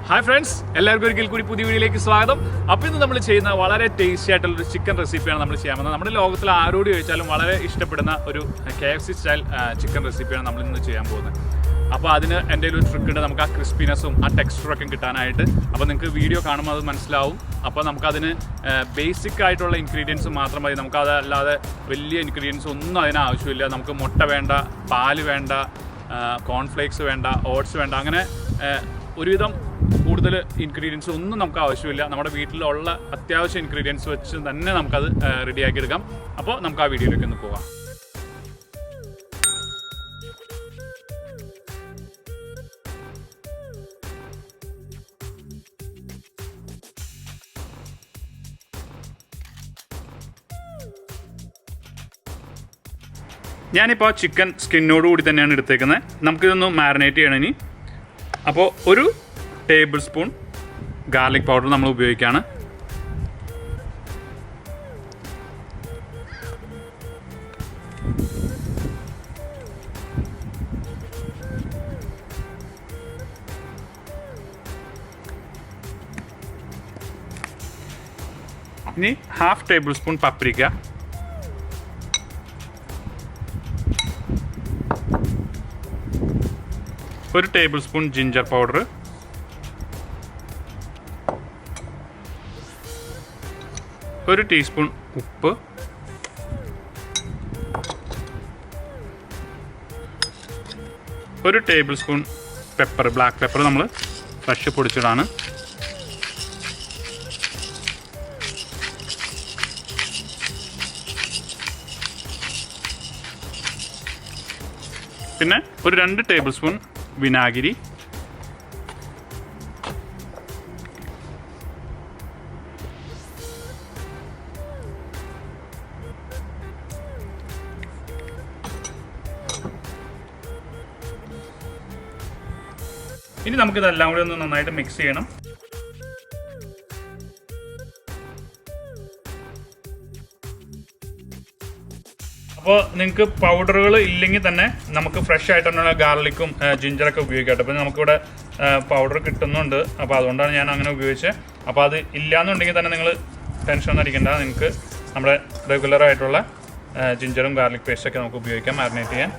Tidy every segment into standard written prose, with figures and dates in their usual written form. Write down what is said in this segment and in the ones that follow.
Hi friends, എല്ലാവർക്കും ഒരിക്കൽ കൂടി പുതിയ വീഡിയോയിലേക്ക് സ്വാഗതം. അപ്പോൾ ഇന്ന് നമ്മൾ ചെയ്യുന്ന വളരെ ടേസ്റ്റി ആയിട്ടുള്ള ഒരു ചിക്കൻ റെസിപ്പിയാണ് നമ്മൾ ചെയ്യാൻ പോകുന്നത്. നമ്മുടെ ലോകത്തിൽ ആരോട് ചോദിച്ചാലും വളരെ ഇഷ്ടപ്പെടുന്ന ഒരു KFC സ്റ്റൈൽ ചിക്കൻ റെസിപ്പിയാണ് നമ്മൾ ഇന്ന് ചെയ്യാൻ പോകുന്നത്. അപ്പോൾ അതിന് എൻ്റെ ഒരു ട്രിക്ക് ഉണ്ട്, നമുക്ക് ആ ക്രിസ്പിനെസ്സും ആ ടെക്സ്ചറൊക്കെ കിട്ടാനായിട്ട്. അപ്പോൾ നിങ്ങൾക്ക് വീഡിയോ കാണുമ്പോൾ അത് മനസ്സിലാവും. അപ്പോൾ നമുക്കതിന് ബേസിക് ആയിട്ടുള്ള ഇൻഗ്രീഡിയൻസ് മാത്രം മതി. നമുക്കതല്ലാതെ വലിയ ഇൻഗ്രീഡിയൻസ് ഒന്നും അതിന് ആവശ്യമില്ല. നമുക്ക് മുട്ട വേണ്ട, പാല് വേണ്ട, കോൺഫ്ലേക്സ് വേണ്ട, ഓട്സ് വേണ്ട, അങ്ങനെ ഒരുവിധം കൂടുതൽ ഇൻഗ്രീഡിയൻസ് ഒന്നും നമുക്ക് ആവശ്യമില്ല. നമ്മുടെ വീട്ടിലുള്ള അത്യാവശ്യം ഇൻഗ്രീഡിയൻസ് വെച്ച് തന്നെ നമുക്കത് റെഡിയാക്കി എടുക്കാം. അപ്പോൾ നമുക്ക് ആ വീഡിയോയിലേക്ക് ഒന്ന് പോകാം. ഞാനിപ്പോൾ ചിക്കൻ സ്കിന്നോട് കൂടി തന്നെയാണ് എടുത്തേക്കുന്നത്. നമുക്കിതൊന്ന് മാരിനേറ്റ് ചെയ്യണം ഇനി. അപ്പോൾ ഒരു ടേബിൾ സ്പൂൺ ഗാർലിക് പൗഡർ നമ്മൾ ഉപയോഗിക്കുകയാണ്. ഇനി ഹാഫ് ടേബിൾ സ്പൂൺ പപ്രിക്ക, ഒരു ടേബിൾ സ്പൂൺ ജിഞ്ചർ പൗഡർ, ഒരു ടീസ്പൂൺ ഉപ്പ്, ഒരു table spoon pepper, black pepper നമ്മൾ ഫ്രഷ് പൊടിച്ചതാണ്, പിന്നെ ഒരു 2 ടേബിൾ സ്പൂൺ വിനാഗിരി, ഇനി നമുക്കിതെല്ലാം കൂടി ഒന്ന് നന്നായിട്ട് മിക്സ് ചെയ്യണം. അപ്പോൾ നിങ്ങൾക്ക് പൗഡറുകൾ ഇല്ലെങ്കിൽ തന്നെ നമുക്ക് ഫ്രഷ് ആയിട്ടുള്ള ഗാർലിക്കും ജിഞ്ചറൊക്കെ ഉപയോഗിക്കാം. അപ്പോൾ നമുക്കിവിടെ പൗഡർ കിട്ടുന്നുണ്ട്, അപ്പോൾ അതുകൊണ്ടാണ് ഞാൻ അങ്ങനെ ഉപയോഗിച്ചത്. അപ്പോൾ അത് ഇല്ലയെന്നുണ്ടെങ്കിൽ തന്നെ നിങ്ങൾ ടെൻഷനൊന്നും അടിക്കേണ്ട. നിങ്ങൾക്ക് നമ്മുടെ റെഗുലറായിട്ടുള്ള ജിഞ്ചറും ഗാർലിക് പേസ്റ്റൊക്കെ നമുക്ക് ഉപയോഗിക്കാം മാരിനേറ്റ് ചെയ്യാൻ.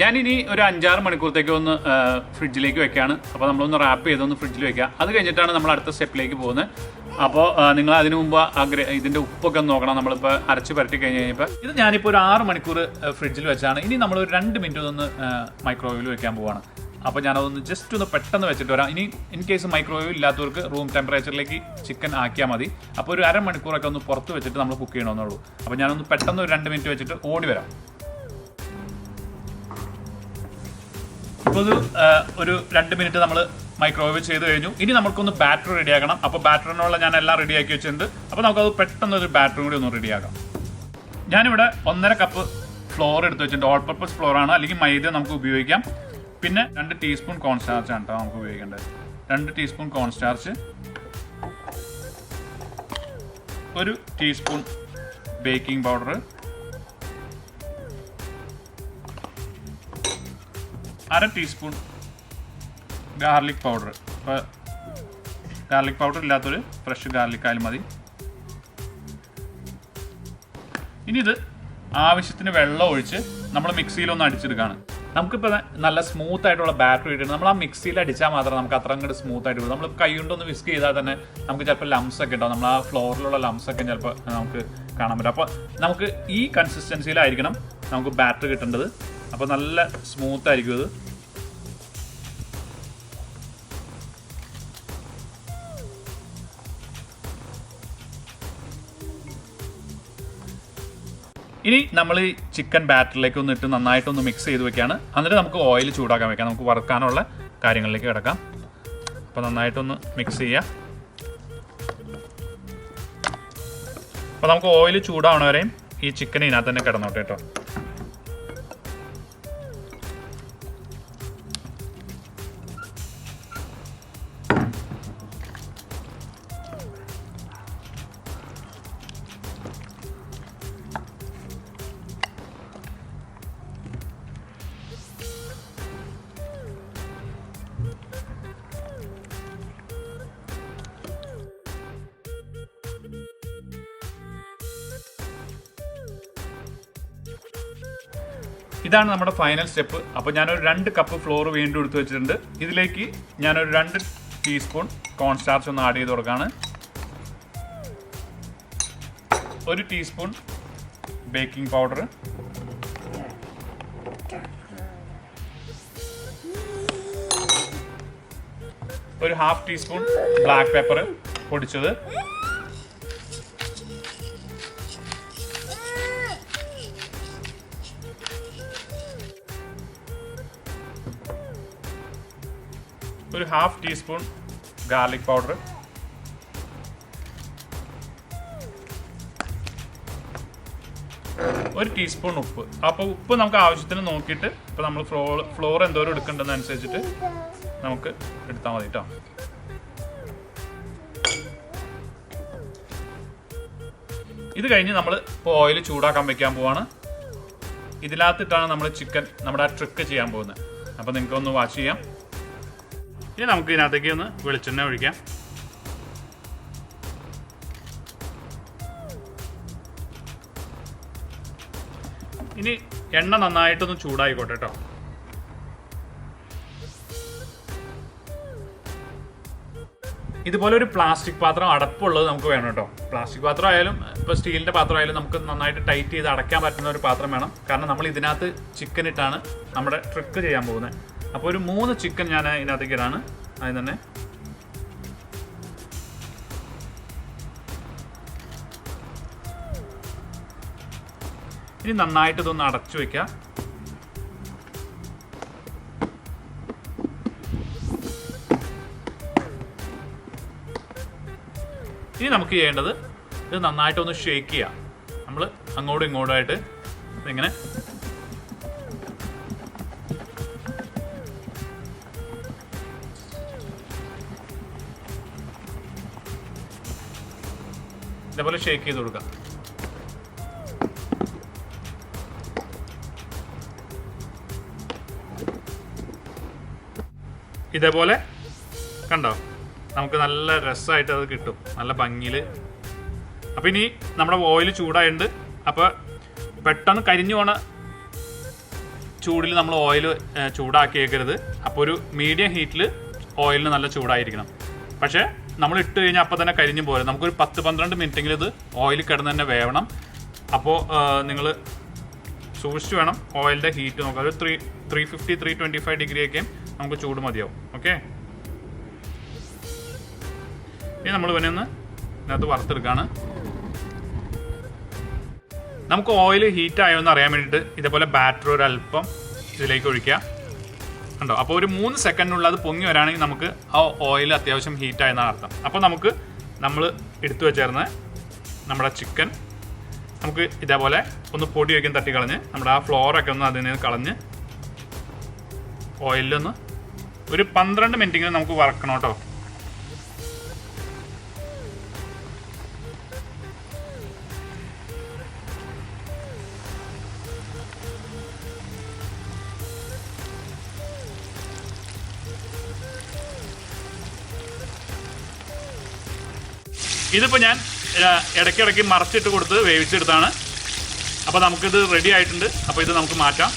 ഞാനിനി ഒരു 5-6 മണിക്കൂറത്തേക്ക് ഒന്ന് ഫ്രിഡ്ജിലേക്ക് വെക്കുകയാണ്. അപ്പോൾ നമ്മളൊന്ന് റാപ്പ് ചെയ്തൊന്ന് ഫ്രിഡ്ജിൽ വെക്കുക. അത് കഴിഞ്ഞിട്ടാണ് നമ്മൾ അടുത്ത സ്റ്റെപ്പിലേക്ക് പോകുന്നത്. അപ്പോൾ നിങ്ങൾ അതിനു മുമ്പ് ഇതിൻ്റെ ഉപ്പൊക്കെ ഒന്ന് നോക്കണം. നമ്മളിപ്പോൾ അരച്ച് പരട്ടി കഴിഞ്ഞ് കഴിഞ്ഞപ്പോൾ ഇത് ഞാനിപ്പോൾ ഒരു 6 മണിക്കൂർ ഫ്രിഡ്ജിൽ വെച്ചാണ്. ഇനി നമ്മളൊരു 2 മിനിറ്റ് ഒന്ന് മൈക്രോവേവിൽ വെക്കാൻ പോവുകയാണ്. അപ്പോൾ ഞാനതൊന്ന് ജസ്റ്റ് ഒന്ന് പെട്ടെന്ന് വെച്ചിട്ട് വരാം. ഇനി ഇൻ കേസ് മൈക്രോവേവ് ഇല്ലാത്തവർക്ക് റൂം ടെമ്പറേച്ചറിലേക്ക് ചിക്കൻ ആക്കിയാൽ മതി. അപ്പോൾ ഒരു അരമണിക്കൂറൊക്കെ ഒന്ന് പുറത്ത് വെച്ചിട്ട് നമ്മൾ കുക്ക് ചെയ്യണമെന്നുള്ളൂ. അപ്പോൾ ഞാനൊന്ന് പെട്ടെന്ന് ഒരു 2 മിനിറ്റ് വെച്ചിട്ട് ഓടി വരാം. ഇപ്പോൾ ഒരു 2 മിനിറ്റ് നമ്മൾ മൈക്രോവേവ് ചെയ്ത് കഴിഞ്ഞു. ഇനി നമുക്കൊന്ന് ബാറ്റർ റെഡിയാക്കണം. അപ്പോൾ ബാറ്ററിനുള്ള ഞാൻ എല്ലാം റെഡിയാക്കി വെച്ചിട്ടുണ്ട്. അപ്പോൾ നമുക്കത് പെട്ടെന്ന് ഒരു ബാറ്ററും കൂടി ഒന്ന് റെഡിയാക്കാം. ഞാനിവിടെ 1.5 കപ്പ് ഫ്ലോർ എടുത്ത് വെച്ചിട്ടുണ്ട്. ഓൾ പർപ്പസ് ഫ്ലോറാണ്, അല്ലെങ്കിൽ മൈദ നമുക്ക് ഉപയോഗിക്കാം. പിന്നെ 2 ടീസ്പൂൺ കോൺസ്റ്റാർച്ച് ആണ് കേട്ടോ നമുക്ക് ഉപയോഗിക്കേണ്ടത്. 2 ടീസ്പൂൺ കോൺസ്റ്റാർച്ച്, ഒരു teaspoon baking powder, 1/2 teaspoon garlic powder. ഇപ്പോൾ ഗാർലിക് പൗഡർ ഇല്ലാത്തൊരു ഫ്രഷ് ഗാർലിക് ആയാലും മതി. ഇനി ഇത് ആവശ്യത്തിന് വെള്ളം ഒഴിച്ച് നമ്മൾ മിക്സിയിലൊന്ന് അടിച്ചെടുക്കുകയാണ്. നമുക്കിപ്പോൾ നല്ല സ്മൂത്ത് ആയിട്ടുള്ള ബാറ്റർ കിട്ടിയിട്ട് നമ്മൾ ആ മിക്സിയിൽ അടിച്ചാൽ മാത്രമേ നമുക്ക് അത്ര അങ്ങോട്ട് സ്മൂത്ത് ആയിട്ട് വരും. നമ്മൾ കൈ കൊണ്ടൊന്ന് വിസ്ക് ചെയ്താൽ തന്നെ നമുക്ക് ചിലപ്പോൾ ലംസ് ഒക്കെ ഉണ്ടാവും. നമ്മൾ ആ ഫ്ലോറിലുള്ള ലംസ് ഒക്കെ ചിലപ്പോൾ നമുക്ക് കാണാൻ പറ്റും. അപ്പോൾ നമുക്ക് ഈ കൺസിസ്റ്റൻസിയിലായിരിക്കണം നമുക്ക് ബാറ്റർ കിട്ടേണ്ടത്. അപ്പോൾ നല്ല സ്മൂത്ത് ആയിരിക്കും ഇത്. ഇനി നമ്മൾ ഈ ചിക്കൻ ബാറ്ററിലേക്ക് ഒന്ന് ഇട്ട് നന്നായിട്ടൊന്ന് മിക്സ് ചെയ്ത് വെക്കുകയാണ്. എന്നിട്ട് നമുക്ക് ഓയിൽ ചൂടാക്കാൻ വെക്കാം. നമുക്ക് വറുക്കാനുള്ള കാര്യങ്ങളിലേക്ക് കിടക്കാം. അപ്പോൾ നന്നായിട്ടൊന്ന് മിക്സ് ചെയ്യാം. അപ്പോൾ നമുക്ക് ഓയിൽ ചൂടാവണ വരെയും ഈ ചിക്കൻ ഇതിനകത്ത് തന്നെ കിടന്നോട്ടെ കേട്ടോ. ഇതാണ് നമ്മുടെ ഫൈനൽ സ്റ്റെപ്പ്. അപ്പോൾ ഞാനൊരു 2 കപ്പ് ഫ്ലോർ വീണ്ടും എടുത്ത് വെച്ചിട്ടുണ്ട്. ഇതിലേക്ക് ഞാനൊരു 2 ടീസ്പൂൺ കോൺ സ്റ്റാർച്ച് ഒന്ന് ആഡ് ചെയ്ത് കൊടുക്കുകയാണ്. 1 teaspoon baking powder, 1/2 teaspoon black pepper പൊടിച്ചത്, 1/2 ടീസ്പൂൺ ഗാർലിക് പൗഡർ, 1 ടീസ്പൂൺ ഉപ്പ്. അപ്പോൾ ഉപ്പ് നമുക്ക് ആവശ്യത്തിന് നോക്കിയിട്ട് ഇപ്പോൾ നമ്മൾ ഫ്ലോർ എന്തോരം എടുക്കേണ്ടതെന്നനുസരിച്ചിട്ട് നമുക്ക് എടുത്താൽ മതി കേട്ടോ. ഇത് കഴിഞ്ഞ് നമ്മൾ ഇപ്പോൾ ഓയിൽ ചൂടാക്കാൻ വെക്കാൻ പോവാണ്. ഇതിനകത്തിട്ടാണ് നമ്മൾ ചിക്കൻ നമ്മുടെ ട്രിക്ക് ചെയ്യാൻ പോകുന്നത്. അപ്പോൾ നിങ്ങൾക്ക് ഒന്ന് വാച്ച് ചെയ്യാം. ഇനി നമുക്ക് ഇതിനകത്തേക്ക് ഒന്ന് വെളിച്ചെണ്ണ ഒഴിക്കാം. ഇനി എണ്ണ നന്നായിട്ടൊന്ന് ചൂടായിക്കോട്ടെ കേട്ടോ. ഇതുപോലെ ഒരു പ്ലാസ്റ്റിക് പാത്രം അടപ്പുള്ളത് നമുക്ക് വേണം കേട്ടോ. പ്ലാസ്റ്റിക് പാത്രം ആയാലും ഇപ്പോൾ സ്റ്റീലിൻ്റെ പാത്രം ആയാലും നമുക്ക് നന്നായിട്ട് ടൈറ്റ് ചെയ്ത് അടയ്ക്കാൻ പറ്റുന്ന ഒരു പാത്രം വേണം. കാരണം നമ്മൾ ഇതിനകത്ത് ചിക്കൻ ഇട്ടാണ് നമ്മുടെ ട്രിക്ക് ചെയ്യാൻ പോകുന്നത്. അപ്പോൾ ഒരു 3 ചിക്കൻ ഞാൻ ഇതിനകത്തേക്ക് ഇടാണ്. അതിന് തന്നെ ഇനി നന്നായിട്ട് ഇതൊന്ന് അടച്ചു വയ്ക്കാം. ഇനി നമുക്ക് ചെയ്യേണ്ടത് ഇത് നന്നായിട്ടൊന്ന് ഷേക്ക് ചെയ്യാം. നമ്മൾ അങ്ങോട്ടും ഇങ്ങോട്ടുമായിട്ട് ഇങ്ങനെ ഇതേപോലെ ഷേക്ക് ചെയ്ത് കൊടുക്കാം. ഇതേപോലെ കണ്ടോ, നമുക്ക് നല്ല രസമായിട്ട് അത് കിട്ടും, നല്ല ഭംഗിയിൽ. അപ്പം ഇനി നമ്മുടെ ഓയിൽ ചൂടായിട്ടുണ്ട്. അപ്പോൾ പെട്ടെന്ന് കരിഞ്ഞു പോണ ചൂടിൽ നമ്മൾ ഓയിൽ ചൂടാക്കിയേക്കരുത്. അപ്പോൾ ഒരു മീഡിയം ഹീറ്റിൽ ഓയിലിന് നല്ല ചൂടായിരിക്കണം. പക്ഷേ നമ്മൾ ഇട്ട് കഴിഞ്ഞാൽ അപ്പം തന്നെ കരിഞ്ഞു പോരും. നമുക്കൊരു 10-12 മിനിറ്റെങ്കിലും ഇത് ഓയിൽ കിടന്ന് തന്നെ വേവണം. അപ്പോൾ നിങ്ങൾ സൂക്ഷിച്ച് വേണം ഓയിലിൻ്റെ ഹീറ്റ് നോക്കാം. ഒരു 350-325 ഡിഗ്രിയൊക്കെ നമുക്ക് ചൂട് മതിയാവും. ഓക്കെ, ഇനി നമ്മൾ ഇവനെ ഒന്ന് ഇതിനകത്ത് വറുത്തെടുക്കുകയാണ്. നമുക്ക് ഓയിൽ ഹീറ്റ് ആയോ എന്ന് അറിയാൻ വേണ്ടിയിട്ട് ഇതേപോലെ ബാറ്റർ ഒരു അല്പം ഇതിലേക്ക് ഒഴിക്കുക. കണ്ടോ, അപ്പോൾ ഒരു 3 സെക്കൻഡിനുള്ള അത് പൊങ്ങി വരാണെങ്കിൽ നമുക്ക് ആ ഓയിൽ അത്യാവശ്യം ഹീറ്റായെന്നാണ് അർത്ഥം. അപ്പോൾ നമ്മൾ എടുത്തു വെച്ചേർന്ന് നമ്മുടെ ചിക്കൻ നമുക്ക് ഇതേപോലെ ഒന്ന് പൊടി വയ്ക്കാൻ തട്ടിക്കളഞ്ഞ് നമ്മുടെ ആ ഫ്ലോറൊക്കെ ഒന്ന് അതിൽ നിന്ന് കളഞ്ഞ് ഓയിലൊന്ന് ഒരു 12 മിനിറ്റെങ്കിലും നമുക്ക് വറക്കണം കേട്ടോ. ഇതിപ്പോൾ ഞാൻ ഇടയ്ക്കിടയ്ക്ക് മറച്ചിട്ട് കൊടുത്ത് വേവിച്ചെടുത്താണ്. അപ്പോൾ നമുക്കിത് റെഡി ആയിട്ടുണ്ട്. അപ്പോൾ ഇത് നമുക്ക് മാറ്റാം.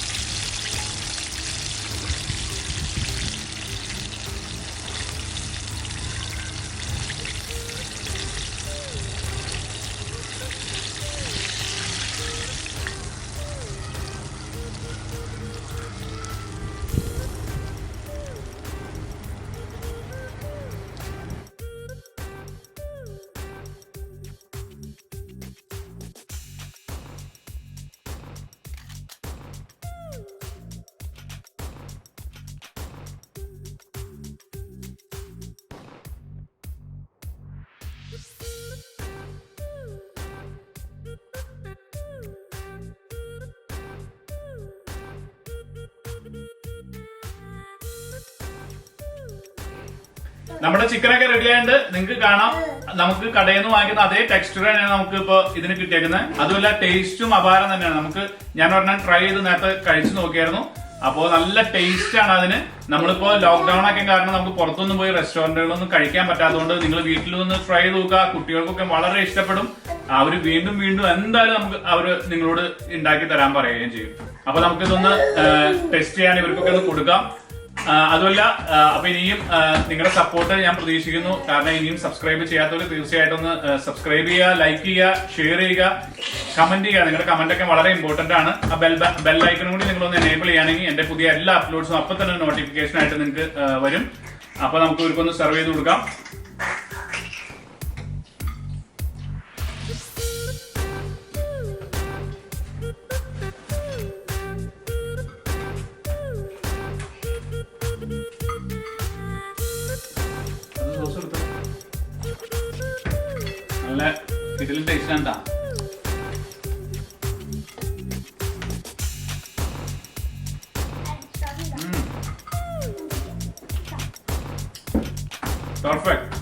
നമ്മുടെ ചിക്കനൊക്കെ റെഡി ആയിട്ട് നിങ്ങൾക്ക് കാണാം. നമുക്ക് കടയിൽ നിന്ന് വാങ്ങിക്കുന്ന അതേ ടെക്സ്ചർ തന്നെയാണ് നമുക്ക് ഇപ്പോൾ ഇതിന് കിട്ടിയേക്കുന്നത്. അതുമല്ല ടേസ്റ്റും അപാരം തന്നെയാണ്. ഞാൻ ഒരെണ്ണം ട്രൈ ചെയ്ത് നേരത്തെ കഴിച്ചു നോക്കിയായിരുന്നു. അപ്പോൾ നല്ല ടേസ്റ്റ് ആണ് അതിന്. നമ്മളിപ്പോ ലോക്ക്ഡൌൺ ഒക്കെ കാരണം നമുക്ക് പുറത്തൊന്നും പോയി റെസ്റ്റോറന്റുകളൊന്നും കഴിക്കാൻ പറ്റാത്തതുകൊണ്ട് നിങ്ങൾ വീട്ടിലൊന്ന് ട്രൈ ചെയ്ത് നോക്കുക. കുട്ടികൾക്കൊക്കെ വളരെ ഇഷ്ടപ്പെടും. അവര് വീണ്ടും വീണ്ടും എന്തായാലും അവര് നിങ്ങളോട് ഉണ്ടാക്കി തരാൻ പറയുകയും ചെയ്യും. അപ്പൊ നമുക്കിതൊന്ന് ടെസ്റ്റ് ചെയ്യാൻ ഇവർക്കൊക്കെ ഒന്ന് കൊടുക്കാം. അതുമല്ല, അപ്പൊ ഇനിയും നിങ്ങളുടെ സപ്പോർട്ട് ഞാൻ പ്രതീക്ഷിക്കുന്നു. കാരണം ഇനിയും സബ്സ്ക്രൈബ് ചെയ്യാത്തവർ തീർച്ചയായിട്ടും ഒന്ന് സബ്സ്ക്രൈബ് ചെയ്യുക, ലൈക്ക് ചെയ്യുക, ഷെയർ ചെയ്യുക, കമന്റ് ചെയ്യുക. നിങ്ങളുടെ കമന്റ് ഒക്കെ വളരെ ഇമ്പോർട്ടന്റ് ആണ്. ആ ബെൽ ഐക്കണും കൂടി നിങ്ങളൊന്ന് എനേബിൾ ചെയ്യുകയാണെങ്കിൽ എന്റെ പുതിയ എല്ലാ അപ്ലോഡ്സും അപ്പൊ തന്നെ നോട്ടിഫിക്കേഷൻ ആയിട്ട് നിങ്ങൾക്ക് വരും. അപ്പൊ നമുക്ക് ഇവർക്കൊന്ന് സെർവ് ചെയ്ത് കൊടുക്കാം. നല്ല ഇതിലും ടേസ്റ്റ് എന്താ? പെർഫെക്റ്റ്.